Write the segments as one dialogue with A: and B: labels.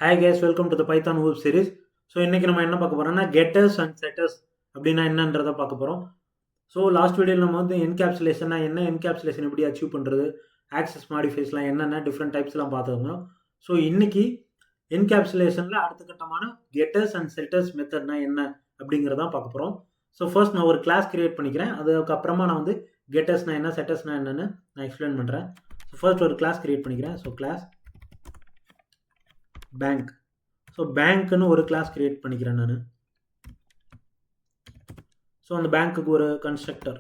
A: Hi guys, welcome to the Python Hoop series. So இன்றைக்கி நம்ம என்ன பார்க்க போகிறோம்னா கெட்டர்ஸ் அண்ட் செட்டர்ஸ் அப்படின்னா என்னன்றதை பார்க்க போகிறோம். ஸோ லாஸ்ட் வீடியோவில் நம்ம வந்து என்கேப்சுலேஷன்னா என்ன, என்கேப்சுலேஷன் எப்படி அச்சீவ் பண்ணுறது, ஆக்சஸ் மாடிஃபைஸ்லாம் என்னென்ன டிஃப்ரெண்ட் டைப்ஸ்லாம் பார்த்துக்கோங்க. ஸோ இன்றைக்கி என்கேப்சுலேஷனில் அடுத்த கட்டமான கெட்டர்ஸ் அண்ட் செட்டர்ஸ் மெத்தட்னா என்ன அப்படிங்கிறதான் பார்க்க போகிறோம். ஸோ ஃபர்ஸ்ட் நான் ஒரு கிளாஸ் கிரியேட் பண்ணிக்கிறேன். அதுக்கப்புறமா நான் வந்து கெட்டர்ஸ்னா என்ன, செட்டர்ஸ்னா என்னன்னு நான் எக்ஸ்பிளைன் பண்ணுறேன். ஸோ ஃபர்ஸ்ட் ஒரு கிளாஸ் கிரியேட் பண்ணிக்கிறேன். So class bank. ஸோ பேங்க்குன்னு ஒரு கிளாஸ் கிரியேட் பண்ணிக்கிறேன் நான். ஸோ அந்த பேங்க்குக்கு ஒரு கன்ஸ்ட்ரக்டர்.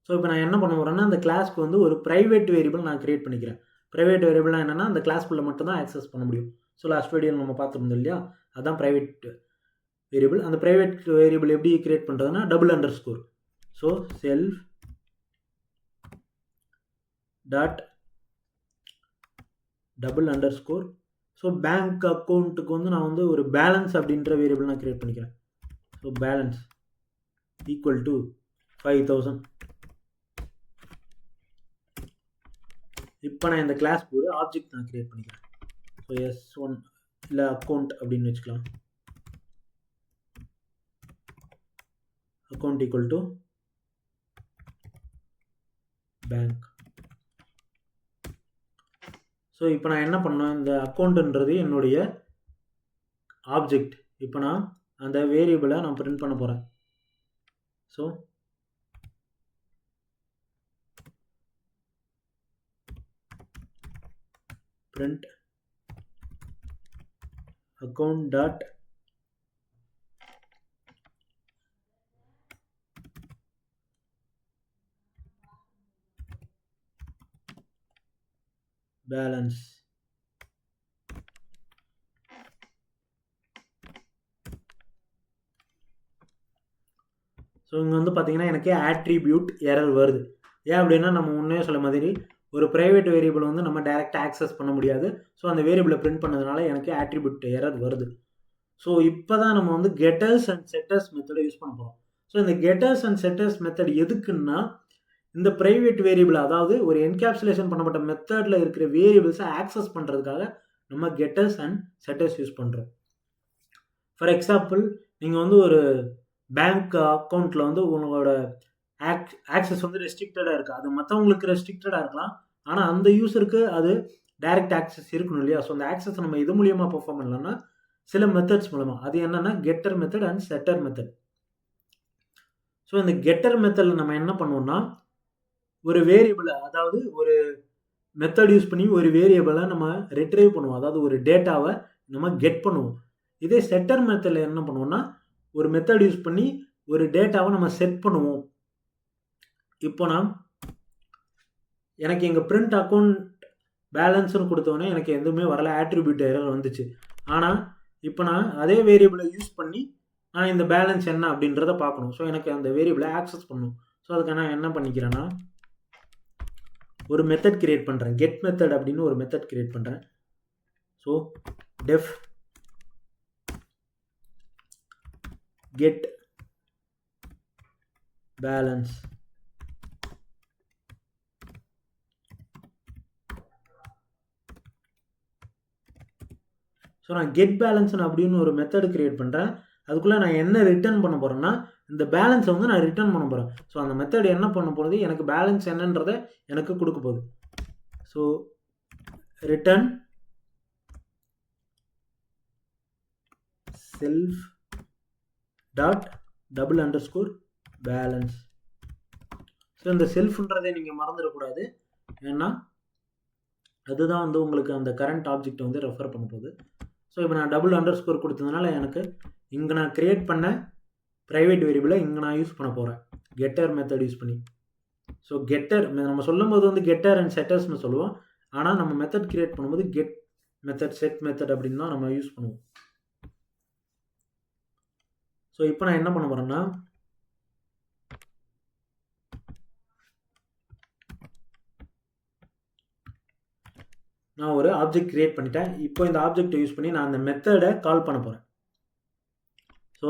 A: ஸோ இப்போ நான் என்ன பண்ண போகிறேன்னா அந்த கிளாஸ்க்கு வந்து ஒரு ப்ரைவேட் வேரியபிள் நான் கிரியேட் பண்ணிக்கிறேன். ப்ரைவேட் வேரியபிள்னா என்னென்னா அந்த கிளாஸ்க்குள்ளே மட்டும்தான் ஆக்சஸ் பண்ண முடியும். ஸோ லாஸ்ட் வீடியோ நம்ம பார்த்துருந்தோம் இல்லையா, அதுதான் ப்ரைவேட் வேரியபிள். அந்த ப்ரைவேட் வேரியபிள் எப்படி கிரியேட் பண்ணுறதுன்னா double under score. So self dot double under score. So bank அக்கௌண்ட்டுக்கு வந்து நான் வந்து ஒரு பேலன்ஸ் அப்படின்ற வேரியபிள் நான் கிரியேட் பண்ணிக்கிறேன். So balance equal to 5000. இப்போ நான் இந்த கிளாஸ்க்கு ஒரு ஆப்ஜெக்ட் நான் கிரியேட் பண்ணிக்கிறேன். ஸோ S1 இல்லை அக்கௌண்ட் அப்படின்னு வச்சுக்கலாம். Account equal to bank. So இப்போ நான் என்ன பண்ணேன், இந்த அக்கௌண்ட்டுன்றது என்னுடைய ஆப்ஜெக்ட். இப்போ நான் அந்த வேரியபிளை நான் பிரிண்ட் பண்ண போகிறேன். So print account dot balance. So இங்கே வந்து பார்த்தீங்கன்னா எனக்கு ஆட்ரிபியூட் எரர் வருது. ஏன் அப்படின்னா நம்ம முன்னே சொல்ல மாதிரி ஒரு ப்ரைவேட் வேரியபிள் வந்து நம்ம டைரெக்டாக ஆக்சஸ் பண்ண முடியாது. ஸோ அந்த வேரியபிளை பிரிண்ட் பண்ணதுனால எனக்கு ஆட்ரிபியூட் எரர் வருது. ஸோ இப்போ தான் நம்ம வந்து கெட்டர்ஸ் அண்ட் செட்டர்ஸ் மெத்தடை யூஸ் பண்ண போகிறோம். ஸோ இந்த கெட்டர்ஸ் அண்ட் செட்டர்ஸ் மெத்தட் எதுக்குன்னா இந்த ப்ரைவேட் வேரியபிள், அதாவது ஒரு என்கேப்சுலேஷன் பண்ணப்பட்ட மெத்தடில் இருக்கிற வேரியபிள்ஸை ஆக்சஸ் பண்ணுறதுக்காக நம்ம கெட்டர்ஸ் அண்ட் செட்டர்ஸ் யூஸ் பண்ணுறோம். ஃபார் எக்ஸாம்பிள், நீங்கள் வந்து ஒரு பேங்க் அக்கௌண்ட்டில் வந்து உங்களோட ஆக்சஸ் வந்து ரெஸ்ட்ரிக்டடாக இருக்குது. அது மற்றவங்களுக்கு ரெஸ்ட்ரிக்டடாக இருக்கலாம், ஆனால் அந்த யூஸருக்கு அது டைரக்ட் ஆக்சஸ் இருக்கணும் இல்லையா. ஸோ அந்த ஆக்சஸ் நம்ம இது மூலியமாக பெர்ஃபார்ம் பண்ணலாம்னா சில மெத்தட்ஸ் மூலமாக. அது என்னென்னா getter method and setter method. So இந்த கெட்டர் மெத்தடில் நம்ம என்ன பண்ணுவோம்னா ஒரு வேரியபிளை, அதாவது ஒரு மெத்தட் யூஸ் பண்ணி ஒரு வேரியபிளை நம்ம ரிட்ரைவ் பண்ணுவோம், அதாவது ஒரு டேட்டாவை நம்ம கெட் பண்ணுவோம். இதே செட்டர் மெத்தடில் என்ன பண்ணுவோம்னா ஒரு மெத்தட் யூஸ் பண்ணி ஒரு டேட்டாவை நம்ம செட் பண்ணுவோம். இப்போ நான் எனக்கு எங்கள் பிரிண்ட் அக்கௌண்ட் பேலன்ஸ்னு கொடுத்தோன்னே எனக்கு எதுவுமே வரல, ஆட்ரிபியூட் எரர் வந்துச்சு. ஆனால் இப்போ நான் அதே வேரியபிளை யூஸ் பண்ணி நான் இந்த பேலன்ஸ் என்ன அப்படின்றத பார்க்கணும். ஸோ எனக்கு அந்த வேரியபிளை ஆக்சஸ் பண்ணணும். ஸோ அதுக்கு நான் என்ன பண்ணிக்கிறேன்னா ஒரு மெத்தட் கிரியேட் பண்ணுறேன், கெட் மெத்தட் அப்படின்னு ஒரு மெத்தட் கிரியேட் பண்ணுறேன். So def get balance. So நான் கெட் பேலன்ஸ் அப்படின்னு ஒரு மெத்தட் கிரியேட் பண்ணுறேன். அதுக்குள்ளே நான் என்ன ரிட்டர்ன் பண்ண போகிறேன்னா இந்த பேலன்ஸை வந்து நான் ரிட்டர்ன் பண்ண போகிறேன். ஸோ அந்த மெத்தட் என்ன பண்ண போகிறது, எனக்கு பேலன்ஸ் என்னன்றதை எனக்கு கொடுக்க போகுது. So return self dot double under score balance. So இந்த செல்ஃப்ன்றதை நீங்கள் மறந்துடக்கூடாது, ஏன்னா அதுதான் வந்து உங்களுக்கு அந்த கரண்ட் ஆப்ஜெக்டை வந்து ரெஃபர் பண்ண போகுது. ஸோ இப்போ நான் டபுள் அண்டர் ஸ்கோர் கொடுத்ததுனால எனக்கு இங்கே நான் கிரியேட் பண்ண ப்ரைவேட் வேரியபிளை இங்கே நான் யூஸ் பண்ண போகிறேன் கெட்டர் மெத்தட் யூஸ் பண்ணி. ஸோ கெட்டர் நம்ம சொல்லும் போது வந்து கெட்டர் அண்ட் செட்டர்ஸ்னு சொல்லுவோம், ஆனால் நம்ம மெத்தட் கிரியேட் பண்ணும்போது கெட் மெத்தட் செட் மெத்தட் அப்படின்னு தான் நம்ம யூஸ் பண்ணுவோம். ஸோ இப்போ நான் என்ன பண்ண போகிறேன்னா நான் ஒரு ஆப்ஜெக்ட் கிரியேட் பண்ணிட்டேன். இப்போ இந்த ஆப்ஜெக்டை யூஸ் பண்ணி நான் அந்த மெத்தடை கால் பண்ண போகிறேன். So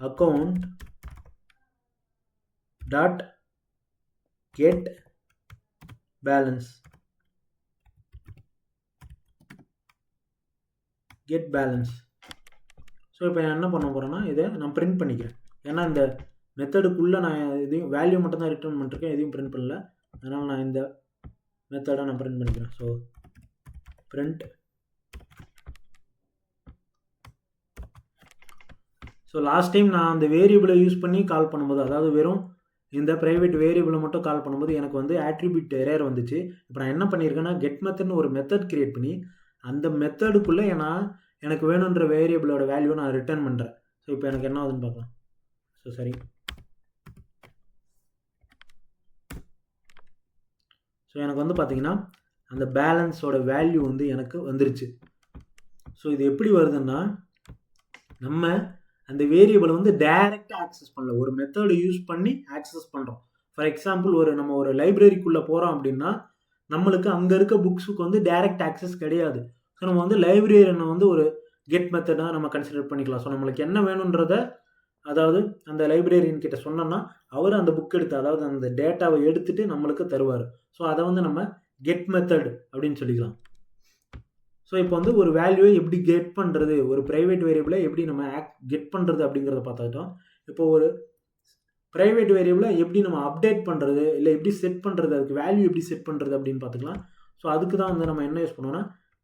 A: account dot get balance. get balance. So இப்போ நான் என்ன பண்ண போகிறேன்னா இதை நான் பிரிண்ட் பண்ணிக்கிறேன். ஏன்னா இந்த மெத்தடுக்குள்ளே நான் எதையும் வேல்யூ மட்டும் தான் ரிட்டர்ன் பண்ணிருக்கேன், எதையும் பிரிண்ட் பண்ணல. அதனால் நான் இந்த மெத்தடை நான் பிரிண்ட் பண்ணிக்கிறேன். So print. So last time நான் அந்த வேரியபிளை யூஸ் பண்ணி கால் பண்ணும்போது, அதாவது வெறும் இந்த ப்ரைவேட் வேரியபிளை மட்டும் கால் பண்ணும்போது எனக்கு வந்து ஆட்ரிபியூட் எரர் வந்துச்சு. இப்போ நான் என்ன பண்ணியிருக்கேன்னா கெட் மெத்தட்னு ஒரு மெத்தட் கிரியேட் பண்ணி அந்த மெத்தடுக்குள்ளே எனக்கு வேணுன்ற வேரியபிளோட வேல்யூ நான் ரிட்டர்ன் பண்ணுறேன். ஸோ இப்போ எனக்கு என்ன ஆகுதுன்னு பார்க்கலாம். ஸோ சரி, ஸோ எனக்கு வந்து பார்த்தீங்கன்னா அந்த பேலன்ஸோட வேல்யூ வந்து எனக்கு வந்துருச்சு. ஸோ இது எப்படி வருதுன்னா நம்ம அந்த வேரியபிளை வந்து டைரெக்டாக ஆக்சஸ் பண்ணல, ஒரு மெத்தடை யூஸ் பண்ணி ஆக்சஸ் பண்ணுறோம். ஃபார் எக்ஸாம்பிள் நம்ம ஒரு லைப்ரரிக்குள்ளே போகிறோம் அப்படின்னா நம்மளுக்கு அங்கே இருக்க புக்ஸுக்கு வந்து டைரக்ட் ஆக்சஸ் கிடையாது. ஸோ நம்ம வந்து லைப்ரரியனை வந்து ஒரு கெட் மெத்தடாக நம்ம கன்சிடர் பண்ணிக்கலாம். ஸோ நம்மளுக்கு என்ன வேணுன்றத, அதாவது அந்த லைப்ரரியன் கிட்ட சொன்னோம்னா அவர் அந்த புக் எடுத்து, அதாவது அந்த டேட்டாவை எடுத்துகிட்டு நம்மளுக்கு தருவார். ஸோ அதை வந்து நம்ம கெட் மெத்தட் அப்படின்னு சொல்லிக்கலாம். ஸோ இப்போ வந்து ஒரு வேல்யூவை எப்படி கெட் பண்ணுறது, ஒரு ப்ரைவேட் வேரியபிளை எப்படி நம்ம கெட் பண்ணுறது அப்படிங்கிறத பார்த்துக்கிட்டோம். இப்போ ஒரு ப்ரைவேட் வேரியபிளை எப்படி நம்ம அப்டேட் பண்ணுறது, இல்லை எப்படி செட் பண்ணுறது, அதுக்கு வேல்யூ எப்படி செட் பண்ணுறது அப்படின்னு பார்த்துக்கலாம். ஸோ அதுக்கு தான் வந்து நம்ம என்ன யூஸ் பண்ணுவோம்னா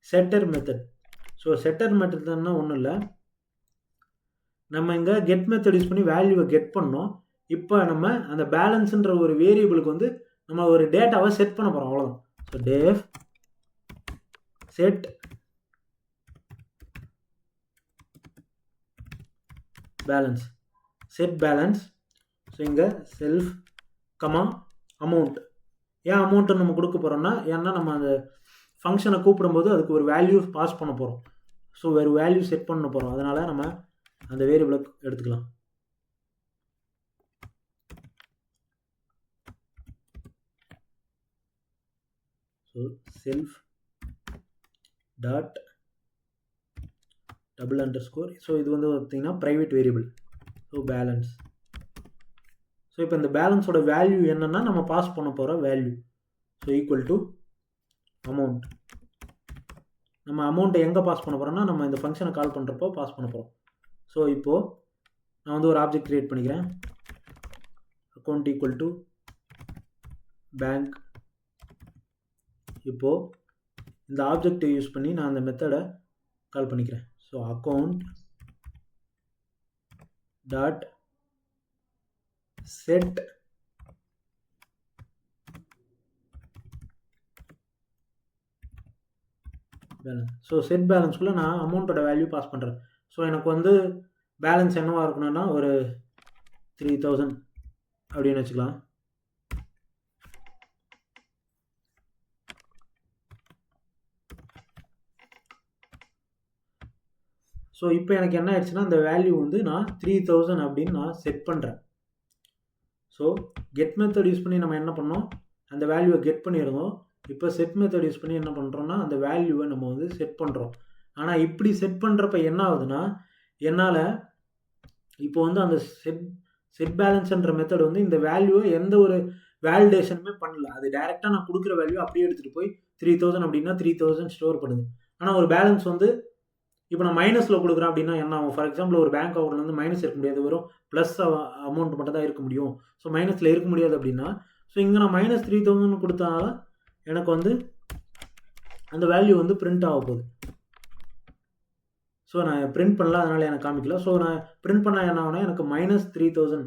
A: செட்டர் மெத்தட். ஸோ செட்டர் மெத்தட்னா ஒன்றும் இல்லை, நம்ம இங்கே கெட் மெத்தட் யூஸ் பண்ணி வேல்யூவை கெட் பண்ணோம். இப்போ நம்ம அந்த பேலன்ஸுன்ற ஒரு வேரியபிளுக்கு வந்து நம்ம ஒரு டேட்டாவை செட் பண்ண போகிறோம், அவ்வளோதான். So def set balance, set balance. So இங்கே செல்ஃப் கமா அமௌண்ட். ஏன் அமௌண்ட்டு நம்ம கொடுக்க போகிறோம்னா, ஏன்னா நம்ம அந்த ஃபங்க்ஷனை கூப்பிடும்போது அதுக்கு ஒரு வேல்யூ பாஸ் பண்ண போகிறோம். ஸோ வேறு வேல்யூ செட் பண்ண போகிறோம், அதனால் நம்ம அந்த வேரியபிளை எடுத்துக்கலாம். So self dot double underscore. So இது வந்து பார்த்திங்கன்னா private variable. So balance. So இப்போ இந்த பேலன்ஸோட வேல்யூ என்னென்னா நம்ம பாஸ் பண்ண போகிற value. So equal to amount. நம்ம அமௌண்ட்டை எங்கே பாஸ் பண்ண போகிறோம்னா நம்ம இந்த ஃபங்க்ஷனை கால் பண்ணுறப்போ பாஸ் பண்ண போகிறோம். ஸோ இப்போது நான் வந்து ஒரு ஆப்ஜெக்ட் க்ரியேட் பண்ணிக்கிறேன். Account equal to bank. இப்போது இந்த ஆப்ஜெக்டை யூஸ் பண்ணி நான் அந்த மெத்தடை கால் பண்ணிக்கிறேன். So account dot set balance. So set பேலன்ஸ்குள்ளே நான் அமௌண்ட்டோட வேல்யூ பாஸ் பண்ணுறேன். ஸோ எனக்கு வந்து பேலன்ஸ் என்னவாக இருக்கணும்னா ஒரு 3000 அப்படின்னு வச்சுக்கலாம். ஸோ இப்போ எனக்கு என்ன ஆயிடுச்சுன்னா அந்த வேல்யூ வந்து நான் 3000 அப்படின்னு நான் செட் பண்ணுறேன். ஸோ கெட் மெத்தட் யூஸ் பண்ணி நம்ம என்ன பண்ணோம், அந்த வேல்யூவை கெட் பண்ணியிருந்தோம். இப்போ செட் மெத்தட் யூஸ் பண்ணி என்ன பண்ணுறோம்னா அந்த வேல்யூவை நம்ம வந்து செட் பண்ணுறோம். ஆனால் இப்படி செட் பண்ணுறப்ப என்ன ஆகுதுன்னா, என்னால் இப்போ வந்து அந்த செட் பேலன்ஸ்ன்ற மெத்தட் வந்து இந்த வேல்யூவை எந்த ஒரு வேலிடேஷனுமே பண்ணல. அது டைரெக்டாக நான் கொடுக்குற வேல்யூ அப்படியே எடுத்துகிட்டு போய் 3000 அப்படின்னா 3000 ஸ்டோர் பண்ணுது. ஆனால் ஒரு பேலன்ஸ் வந்து இப்போ நான் மைனஸில் கொடுக்குறேன் அப்படின்னா என்ன ஆகும், ஃபார் எக்ஸாம்பிள் ஒரு பேங்க் அக்கௌண்ட்டில் வந்து மைனஸ் இருக்க முடியாது, வெறும் ப்ளஸ் அமௌண்ட் மட்டும் தான் இருக்க முடியும். ஸோ மைனஸில் இருக்க முடியாது அப்படின்னா, ஸோ இங்கே நான் -3000 கொடுத்தனால எனக்கு வந்து அந்த வேல்யூ வந்து பிரிண்ட் ஆக போகுது. ஸோ நான் பிரிண்ட் பண்ணல, அதனால் எனக்கு காமிக்கல. ஸோ நான் பிரிண்ட் பண்ணால் என்ன ஆகுனா எனக்கு -3000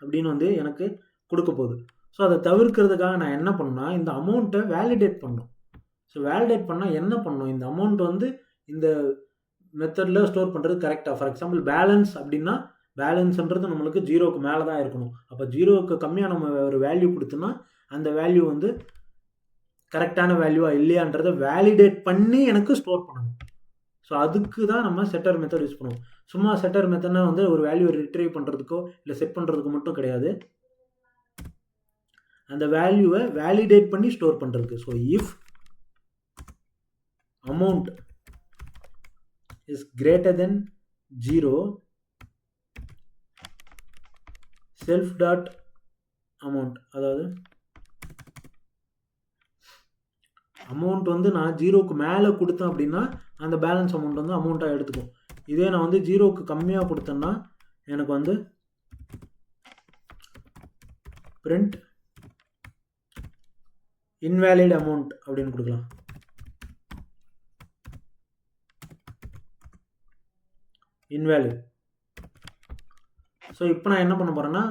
A: அப்படின்னு வந்து எனக்கு கொடுக்க போகுது. ஸோ அதை தவிர்க்கிறதுக்காக நான் என்ன பண்ணேன்னா இந்த அமௌண்ட்டை வேலிடேட் பண்ணணும். ஸோ வேலிடேட் பண்ணால் என்ன பண்ணணும், இந்த அமௌண்ட் வந்து இந்த மெத்தடில் ஸ்டோர் பண்ணுறது கரெக்டாக. ஃபார் எக்ஸாம்பிள் பேலன்ஸ் அப்படின்னா பேலன்ஸ்ன்றது நம்மளுக்கு 0க்கு மேலே தான் இருக்கணும். அப்போ 0க்கு கம்மியாக நம்ம ஒரு வேல்யூ கொடுத்தோன்னா அந்த வேல்யூ வந்து கரெக்டான வேல்யூவாக இல்லையான்றதை வேலிடேட் பண்ணி எனக்கு ஸ்டோர் பண்ணணும். ஸோ அதுக்கு தான் நம்ம செட்டர் மெத்தட் யூஸ் பண்ணுவோம். சும்மா செட்டர் மெத்தட்னா வந்து ஒரு வேல்யூ ரிட்ரைவ் பண்ணுறதுக்கோ இல்லை செட் பண்ணுறதுக்கு மட்டும் கிடையாது, அந்த வேல்யூவை வேலிடேட் பண்ணி ஸ்டோர் பண்ணுறதுக்கு. So if amount is greater than 0, self dot amount, அதாவது அமௌண்ட் வந்து நான் 0க்கு மேலே கொடுத்தேன் அப்படின்னா அந்த பேலன்ஸ் அமௌண்ட் வந்து அமௌண்ட்டாக எடுத்துக்கும். இதே நான் வந்து 0க்கு கம்மியாக கொடுத்தேன்னா எனக்கு வந்து பிரிண்ட் இன்வேலிட் அமௌண்ட் அப்படின்னு கொடுக்கலாம். இன்வேலிட். ஸோ இப்போ நான் என்ன பண்ண போகிறேன்னா,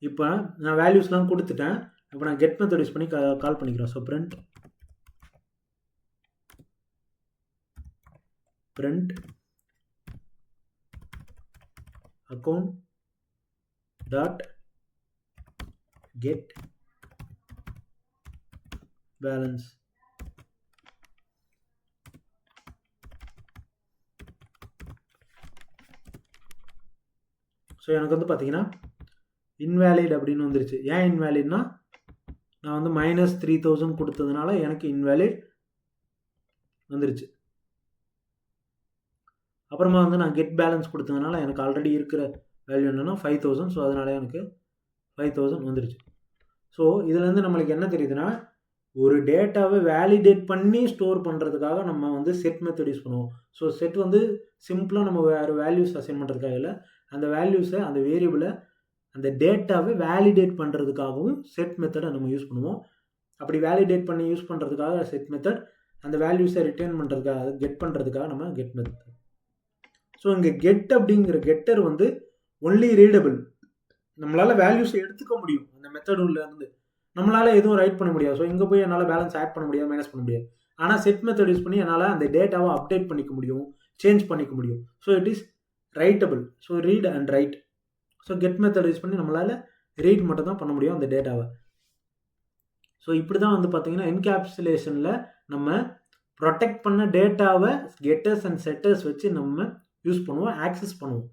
A: இப்போ நான் வேல்யூஸ்லாம் கொடுத்துட்டேன். இப்போ நான் கெட் மெத்தட் யூஸ் பண்ணி கால் பண்ணிக்கிறேன். So print account dot get balance. So எனக்கு வந்து பார்த்தீங்கன்னா இன்வேலிட் அப்படின்னு வந்துருச்சு. ஏன் இன்வேலிட்னா நான் வந்து -3000 கொடுத்ததுனால எனக்கு இன்வேலிட் வந்துருச்சு. அப்புறமா வந்து நான் கெட் பேலன்ஸ் கொடுத்ததுனால எனக்கு ஆல்ரெடி இருக்கிற வேல்யூ என்னென்னா 5000. ஸோ அதனால எனக்கு 5000 வந்துருச்சு. ஸோ இதுலேருந்து நம்மளுக்கு என்ன தெரியுதுன்னா, ஒரு டேட்டாவை வேலிடேட் பண்ணி ஸ்டோர் பண்ணுறதுக்காக நம்ம வந்து செட் மெத்தட் யூஸ் பண்ணுவோம். ஸோ செட் வந்து சிம்பிளாக நம்ம வேறு வேல்யூஸ் அசைன் பண்ணுறதுக்காக இல்லை, அந்த வேல்யூஸை அந்த வேரியபிளை அந்த டேட்டாவை வேலிடேட் பண்ணுறதுக்காகவும் செட் மெத்தடை நம்ம யூஸ் பண்ணுவோம். அப்படி வேலிடேட் பண்ணி யூஸ் பண்ணுறதுக்காக செட் மெத்தட், அந்த வேல்யூஸை ரிட்டர்ன் பண்ணுறதுக்காக கெட் பண்ணுறதுக்காக நம்ம கெட் மெத்தட். ஸோ இங்கே கெட் அப்படிங்கிற கெட்டர் வந்து ஒன்லி ரீடபிள். நம்மளால் வேல்யூஸை எடுத்துக்க முடியும் அந்த மெத்தட் உள்ள இருந்து, நம்மளால் எதுவும் ரைட் பண்ண முடியாது. ஸோ இங்கே போய் என்னால் பேலன்ஸ் ஆட் பண்ண முடியாது, மைனஸ் பண்ண முடியாது. ஆனால் செட் மெத்தட் யூஸ் பண்ணி என்னால் அந்த டேட்டாவை அப்டேட் பண்ணிக்க முடியும், சேஞ்ச் பண்ணிக்க முடியும். So it is writable. So read and right. So get method use பண்ணி நம்மளால் ரீட் மட்டும் தான் பண்ண முடியும் அந்த டேட்டாவை. ஸோ இப்படி தான் வந்து பார்த்தீங்கன்னா என்கேப்சுலேஷனில் நம்ம ப்ரொடெக்ட் பண்ண டேட்டாவை கெட்டர்ஸ் அண்ட் செட்டர்ஸ் வச்சு நம்ம யூஸ் பண்ணுவோம், ஆக்சஸ் பண்ணுவோம்.